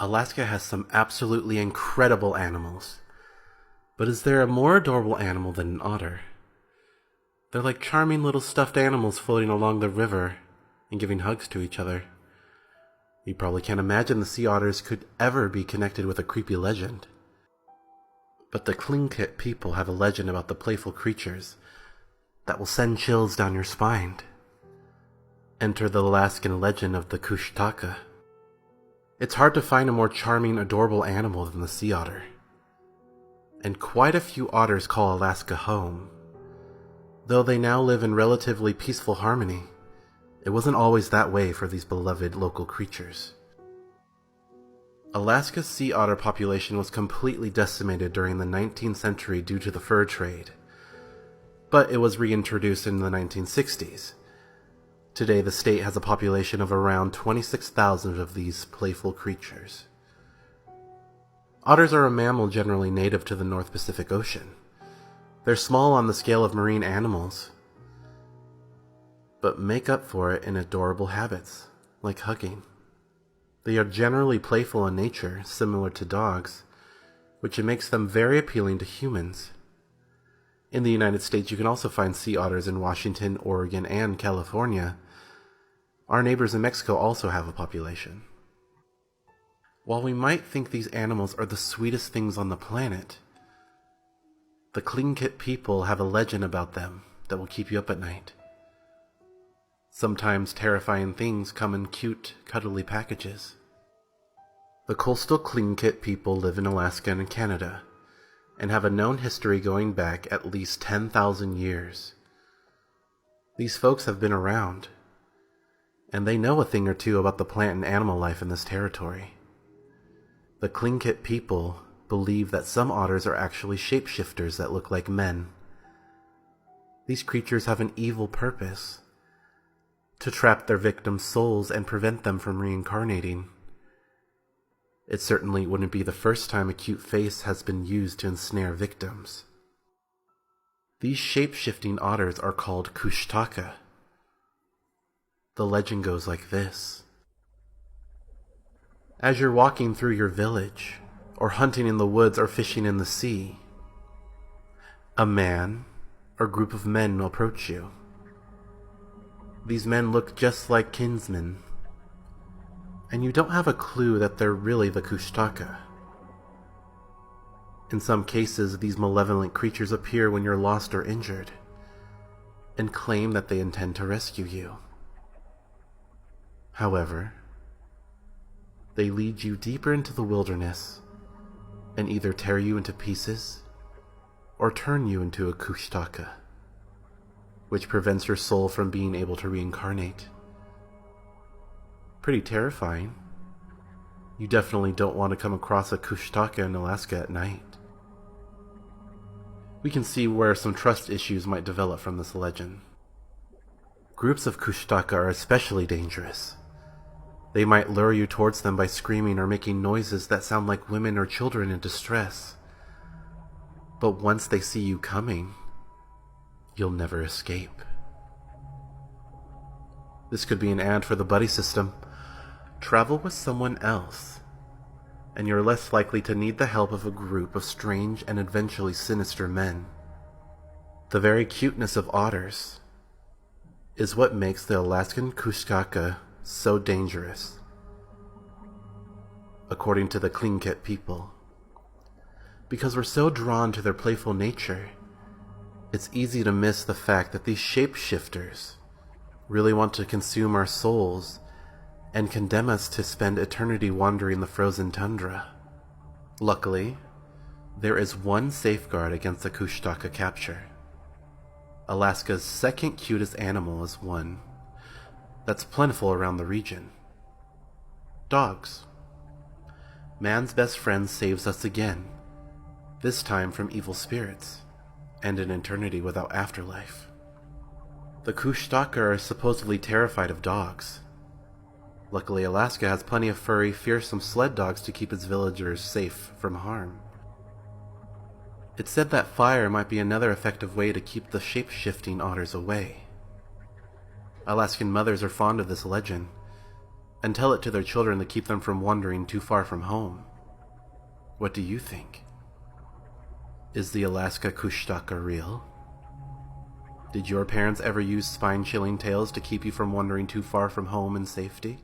Alaska has some absolutely incredible animals. But is there a more adorable animal than an otter? They're like charming little stuffed animals floating along the river and giving hugs to each other. You probably can't imagine the sea otters could ever be connected with a creepy legend. But the Tlingit people have a legend about the playful creatures that will send chills down your spine. Enter the Alaskan legend of the Kushtaka. It's hard to find a more charming, adorable animal than the sea otter. And quite a few otters call Alaska home. Though they now live in relatively peaceful harmony, it wasn't always that way for these beloved local creatures. Alaska's sea otter population was completely decimated during the 19th century due to the fur trade, but it was reintroduced in the 1960s. Today, the state has a population of around 26,000 of these playful creatures. Otters are a mammal generally native to the North Pacific Ocean. They're small on the scale of marine animals, but make up for it in adorable habits, like hugging. They are generally playful in nature, similar to dogs, which makes them very appealing to humans. In the United States, you can also find sea otters in Washington, Oregon, and California. Our neighbors in Mexico also have a population. While we might think these animals are the sweetest things on the planet, the Tlingit people have a legend about them that will keep you up at night. Sometimes terrifying things come in cute, cuddly packages. The coastal Tlingit people live in Alaska and Canada, and have a known history going back at least 10,000 years. These folks have been around, and they know a thing or two about the plant and animal life in this territory. The Tlingit people believe that some otters are actually shapeshifters that look like men. These creatures have an evil purpose: to trap their victims' souls and prevent them from reincarnating. It certainly wouldn't be the first time a cute face has been used to ensnare victims. These shape-shifting otters are called Kushtaka. The legend goes like this. As you're walking through your village, or hunting in the woods or fishing in the sea, a man or group of men will approach you. These men look just like kinsmen, and you don't have a clue that they're really the Kushtaka. In some cases, these malevolent creatures appear when you're lost or injured, and claim that they intend to rescue you. However, they lead you deeper into the wilderness and either tear you into pieces or turn you into a Kushtaka, which prevents your soul from being able to reincarnate. Pretty terrifying. You definitely don't want to come across a Kushtaka in Alaska at night. We can see where some trust issues might develop from this legend. Groups of Kushtaka are especially dangerous. They might lure you towards them by screaming or making noises that sound like women or children in distress. But once they see you coming, you'll never escape. This could be an ad for the buddy system. Travel with someone else, and you're less likely to need the help of a group of strange and eventually sinister men. The very cuteness of otters is what makes the Alaskan Kushtaka so dangerous, according to the Tlingit people. Because we're so drawn to their playful nature, it's easy to miss the fact that these shapeshifters really want to consume our souls and condemn us to spend eternity wandering the frozen tundra. Luckily, there is one safeguard against the Kushtaka capture. Alaska's second cutest animal is one that's plentiful around the region: dogs. Man's best friend saves us again, this time from evil spirits and an eternity without afterlife. The Kushtaka are supposedly terrified of dogs. Luckily, Alaska has plenty of furry, fearsome sled dogs to keep its villagers safe from harm. It's said that fire might be another effective way to keep the shape-shifting otters away. Alaskan mothers are fond of this legend, and tell it to their children to keep them from wandering too far from home. What do you think? Is the Alaska Kushtaka real? Did your parents ever use spine-chilling tales to keep you from wandering too far from home in safety?